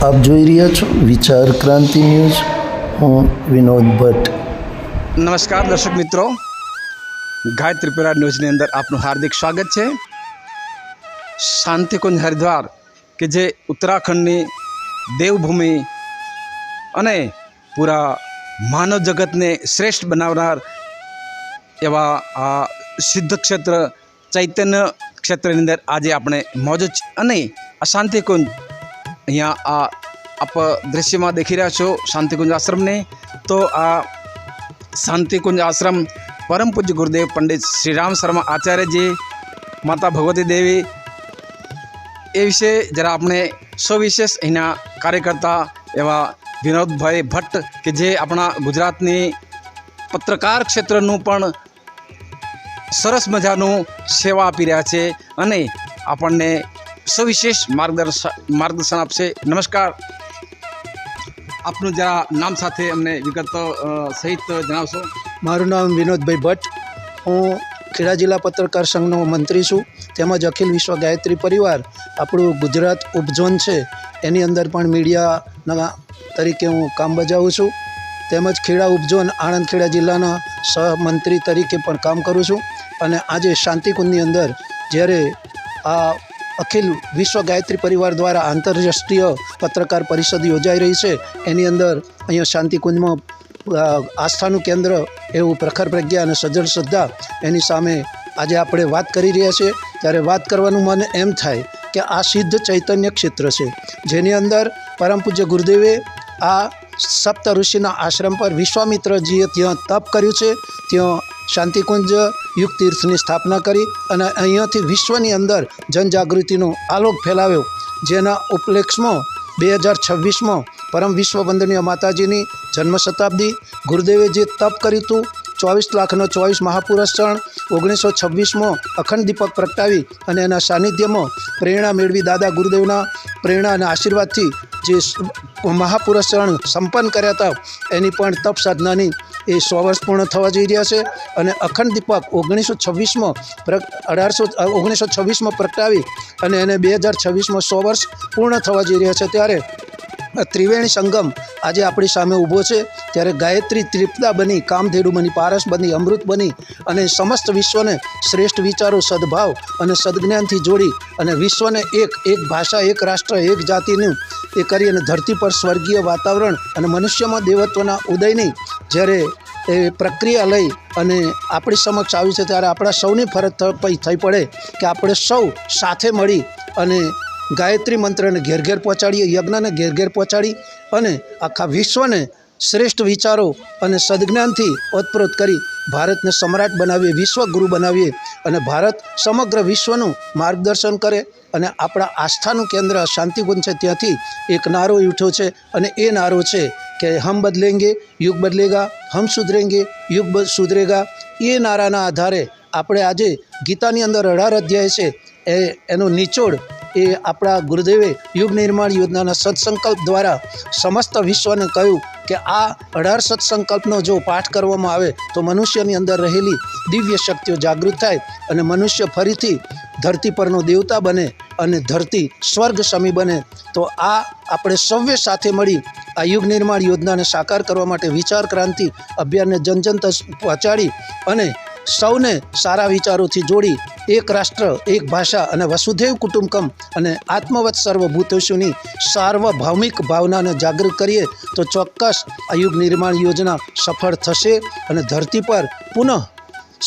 આપ જોઈ રહ્યા છો વિચાર ક્રાંતિ ન્યૂઝ. હું વિનોદ ભટ્ટ. નમસ્કાર દર્શક મિત્રો, ગાયત્રી પરિવાર ન્યૂઝની અંદર આપનું હાર્દિક સ્વાગત છે. શાંતિકુંજ હરિદ્વાર કે જે ઉત્તરાખંડની દેવભૂમિ અને પૂરા માનવ જગતને શ્રેષ્ઠ બનાવનાર એવા આ સિદ્ધ ક્ષેત્ર ચૈતન્ય ક્ષેત્રની અંદર આજે આપણે મોજૂદ અને આ શાંતિકુંજ અહીંયા આ આપ દૃશ્યમાં દેખી રહ્યા છો શાંતિકુંજ આશ્રમને. તો આ શાંતિકુંજ આશ્રમ પરમ પૂજ્ય ગુરુદેવ પંડિત શ્રીરામ શર્મા આચાર્યજી, માતા ભગવતી દેવી એ વિશે જરા આપણે સવિશેષ અહીંના કાર્યકર્તા એવા વિનોદભાઈ ભટ્ટ કે જે આપણા ગુજરાતની પત્રકાર ક્ષેત્રનું પણ સરસ મજાનું સેવા આપી રહ્યા છે અને આપણને સવિશેષ માર્ગદર્શન આપશે. નમસ્કાર, આપનું જરા નામ સાથે અમને વિગત સહિત જણાવશો. મારું નામ વિનોદભાઈ ભટ્ટ. હું ખેડા જિલ્લા પત્રકાર સંઘનો મંત્રી છું, તેમજ અખિલ વિશ્વ ગાયત્રી પરિવાર આપણું ગુજરાત ઉપઝોન છે એની અંદર પણ મીડિયાના તરીકે હું કામ બજાવું છું. તેમજ ખેડા ઉપઝોન આણંદ ખેડા જિલ્લાના સહમંત્રી તરીકે પણ કામ કરું છું. અને આજે શાંતિકુંજની અંદર જ્યારે આ અખિલ વિશ્વ ગાયત્રી પરિવાર દ્વારા આંતરરાષ્ટ્રીય પત્રકાર પરિષદ યોજાઈ રહી છે, એની અંદર અહીંયા શાંતિકુંજમાં આસ્થાનું કેન્દ્ર એવું પ્રખર પ્રજ્ઞા અને સજ્જડ શ્રદ્ધા એની સામે આજે આપણે વાત કરી રહ્યા છીએ. ત્યારે વાત કરવાનું મને એમ થાય કે આ સિદ્ધ ચૈતન્ય ક્ષેત્ર છે, જેની અંદર પરમ પૂજ્ય ગુરુદેવે આ સપ્ત ઋષિના આશ્રમ પર વિશ્વામિત્રજીએ ત્યાં તપ કર્યું છે. ત્યાં શાંતિકુંજ યુગ તીર્થની સ્થાપના કરી અને અહીંયાથી વિશ્વની અંદર જનજાગૃતિનો આલોક ફેલાવ્યો, જેના ઉપલક્ષમાં 2026માં પરમ વિશ્વ વંદનીય માતાજીની જન્મ શતાબ્દી, ગુરુદેવે જે તપ કર્યું હતું 24 લાખનો 24 મહાપુરુષ ચરણ 1926માં અખંડ દીપક પ્રગટાવી અને એના સાનિધ્યમાં પ્રેરણા મેળવી દાદા ગુરુદેવના પ્રેરણા અને આશીર્વાદથી જે મહાપુરુષ ચરણ સંપન્ન કર્યા હતા, એની પણ તપ સાધનાની એ 100 વર્ષ પૂર્ણ થવા જઈ રહ્યા છે. અને અખંડ દીપક 1926માં પ્રગટાવી અને એને 2026માં 100 વર્ષ પૂર્ણ થવા જઈ રહ્યા છે. ત્યારે ત્રિવેણી સંગમ આજે આપણી સામે ઊભો છે. ત્યારે ગાયત્રી ત્રિપદા બની, કામધેનુ બની, પારસ બની, અમૃત બની અને સમસ્ત વિશ્વને શ્રેષ્ઠ વિચારો, સદભાવ અને સદજ્ઞાનથી જોડી અને વિશ્વને એક ભાષા, એક રાષ્ટ્ર, એક જાતિનું એ કરી અને ધરતી પર સ્વર્ગીય વાતાવરણ અને મનુષ્યમાં દેવત્વના ઉદયની જ્યારે એ પ્રક્રિયા લઈ અને આપણી સમક્ષ આવી છે, ત્યારે આપણા સૌની ફરજ થઈ પડે કે આપણે સૌ સાથે મળી અને ગાયત્રી મંત્રને ઘેર ઘેર પહોંચાડીએ, યજ્ઞને ઘેર ઘેર પહોંચાડી અને આખા વિશ્વને શ્રેષ્ઠ વિચારો અને સદજ્ઞાનથી ઓતપ્રોત કરી ભારતને સમ્રાટ બનાવીએ, વિશ્વગુરુ બનાવીએ અને ભારત સમગ્ર વિશ્વનું માર્ગદર્શન કરે. અને આપણા આસ્થાનું કેન્દ્ર શાંતિકુંજ છે, ત્યાંથી એક નારો ઉઠ્યો છે અને એ નારો છે કે હમ બદલેંગે યુગ બદલેગા, હમ સુધરેંગે યુગ સુધરેગા. એ નારાના આધારે આપણે આજે ગીતાની અંદર 18 અધ્યાય છે એનો નિચોડ એ આપણા ગુરુદેવે યુગ નિર્માણ યોજનાના સત્સંકલ્પ દ્વારા સમસ્ત વિશ્વને કહ્યું કે આ 18 સત્સંકલ્પનો જો પાઠ કરવામાં આવે તો મનુષ્યની અંદર રહેલી દિવ્ય શક્તિઓ જાગૃત થાય અને મનુષ્ય ફરીથી ધરતી પરનો દેવતા બને અને ધરતી સ્વર્ગ સમી બને. તો આ આપણે સૌએ સાથે મળી આ યુગ નિર્માણ યોજનાને સાકાર કરવા માટે વિચાર ક્રાંતિ અભિયાનને જન જન તક પહોંચાડી અને સૌને સારા વિચારોથી જોડી એક રાષ્ટ્ર, એક ભાષા અને વસુધૈવ કુટુંબકમ અને આત્મવત સર્વભૂતેષુની સાર્વભૌમિક ભાવનાને જાગૃત કરીએ તો ચોક્કસ આ યુગ નિર્માણ યોજના સફળ થશે અને ધરતી પર પુનઃ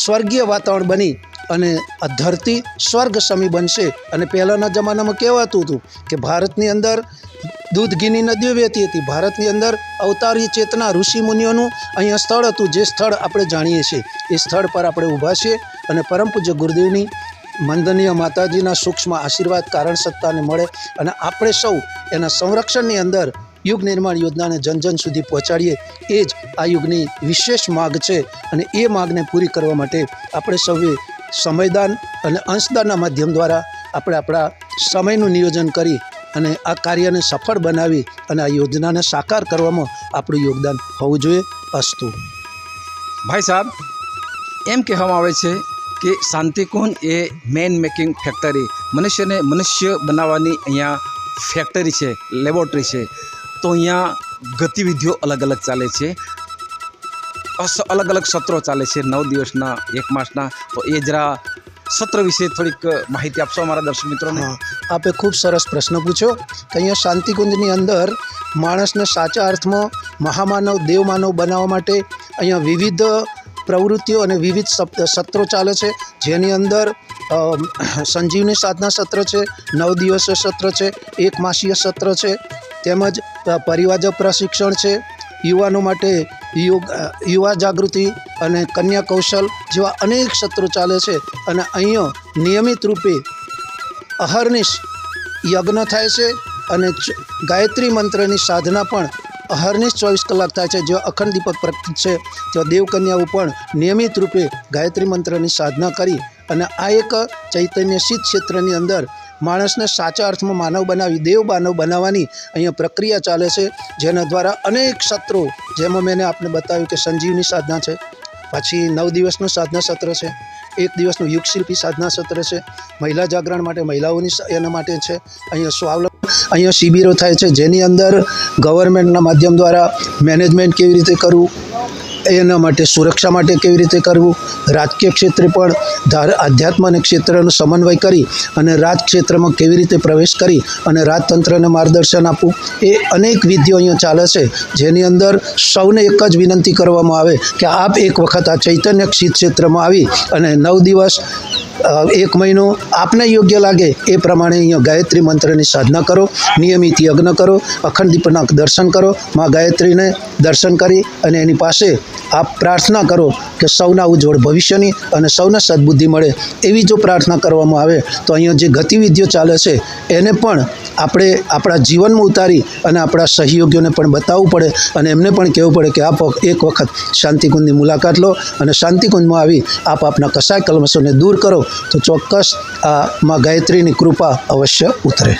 સ્વર્ગીય વાતાવરણ બની અને આ ધરતી સ્વર્ગ સમી બનશે. અને પહેલાંના જમાનામાં કહેવાતું હતું કે ભારતની અંદર દૂધ ઘીની નદીઓ વહેતી હતી, ભારતની અંદર અવતારી ચેતના ઋષિમુનિઓનું અહીંયા સ્થળ હતું, જે સ્થળ આપણે જાણીએ છીએ. એ સ્થળ પર આપણે ઊભા છીએ અને પરમ પૂજ્ય ગુરુદેવની વંદનીય માતાજીના સૂક્ષ્મ આશીર્વાદ કારણ સત્તાને મળે અને આપણે સૌ એના સંરક્ષણની અંદર યુગ નિર્માણ યોજનાને જન જન સુધી પહોંચાડીએ. એ જ આ યુગની વિશેષ માગ છે અને એ માગને પૂરી કરવા માટે આપણે સૌએ સમયદાન અને અંશદાનના માધ્યમ દ્વારા આપણે આપણા સમયનું નિયોજન કરી અને આ કાર્યને સફળ બનાવી અને આ યોજનાને સાકાર કરવામાં આપણું યોગદાન હોવું જોઈએ. અસ્તુ. ભાઈ સાહેબ, એમ કહેવામાં આવે છે કે શાંતિકુંજ એ મેન મેકિંગ ફેક્ટરી, મનુષ્યને મનુષ્ય બનાવવાની અહીંયા ફેક્ટરી છે, લેબોરેટરી છે, તો અહીંયા ગતિવિધિઓ અલગ અલગ ચાલે છે, અલગ અલગ સત્રો ચાલે છે 9 દિવસના, 1 માસના. તો એ જરા સત્ર વિશે થોડીક માહિતી આપશો અમારા દર્શક મિત્રોને. હા, આપે ખૂબ સરસ પ્રશ્ન પૂછ્યો કે અહીંયા શાંતિકુંજની અંદર માણસને સાચા અર્થમાં મહામાનવ દેવમાનવ બનાવવા માટે અહીંયા વિવિધ પ્રવૃત્તિઓ અને વિવિધ સત્રો ચાલે છે, જેની અંદર સંજીવની સાધના સત્ર છે, 9 દિવસીય સત્ર છે, 1 માસીય સત્ર છે, તેમજ પરિવાજ પ્રશિક્ષણ છે, યુવાનો માટે યુવા જાગૃતિ અને કન્યા કૌશલ જેવા અનેક સત્રો ચાલે છે. અને અહીંયા નિયમિત રૂપે અહર્નિશ યજ્ઞ થાય છે અને ગાયત્રી મંત્રની સાધના પણ અહર્નિશ 24 કલાક થાય છે. જો અખંડ દીપક પ્રગટ છે, તો દેવકન્યાઓ પણ નિયમિત રૂપે ગાયત્રી મંત્રની સાધના કરી અને આ એક ચૈતન્ય સિદ્ધ ક્ષેત્રની અંદર માણસને સાચા અર્થમાં માનવ બનાવી દેવ માનવ બનાવવાની અહીંયા પ્રક્રિયા ચાલે છે, જેના દ્વારા અનેક સત્રો, જેમાં મેં આપને બતાવ્યું કે સંજીવની સાધના છે, પછી 9 દિવસનું સાધના સત્ર છે, 1 દિવસનું યુગશિલ્પી સાધના સત્ર છે, મહિલા જાગરણ માટે મહિલાઓની એના માટે છે. અહીંયા શિબિરો થાય છે, જેની અંદર ગવર્મેન્ટના માધ્યમ દ્વારા મેનેજમેન્ટ કેવી રીતે કરવું, એના માટે સુરક્ષા માટે કેવી રીતે કરવું, રાજકીય ક્ષેત્રે પણ આધ્યાત્મ અને ક્ષેત્રનો સમન્વય કરી અને રાજ ક્ષેત્રમાં કેવી રીતે પ્રવેશ કરી અને રાજતંત્રને માર્ગદર્શન આપવું, એ અનેક વિધિઓ અહીંયા ચાલે છે. જેની અંદર સૌને એક જ વિનંતી કરવામાં આવે કે આપ એક વખત આ ચૈતન્ય ક્ષેત્રમાં આવી અને 9 દિવસ 1 મહિનો આપને યોગ્ય લાગે એ પ્રમાણે અહીંયા ગાયત્રી મંત્રની સાધના કરો, નિયમિત યજ્ઞ કરો, અખંડ દીપના દર્શન કરો, મા ગાયત્રીને દર્શન કરી અને એની પાસે આપ પ્રાર્થના કરો કે સૌના ઉજ્જવળ ભવિષ્યની અને સૌને સદબુદ્ધિ મળે. એવી જો પ્રાર્થના કરવામાં આવે તો અહીંયા જે ગતિવિધિઓ ચાલે છે એને પણ આપણે આપણા જીવનમાં ઉતારી અને આપણા સહયોગીઓને પણ બતાવવું પડે અને એમને પણ કહેવું પડે કે આપ એક વખત શાંતિકુંજની મુલાકાત લો અને શાંતિકુંજમાં આવી આપ આપના કસાય કલ્મશોને દૂર કરો, તો ચોક્કસ આ મા ગાયત્રીની કૃપા અવશ્ય ઉતરે.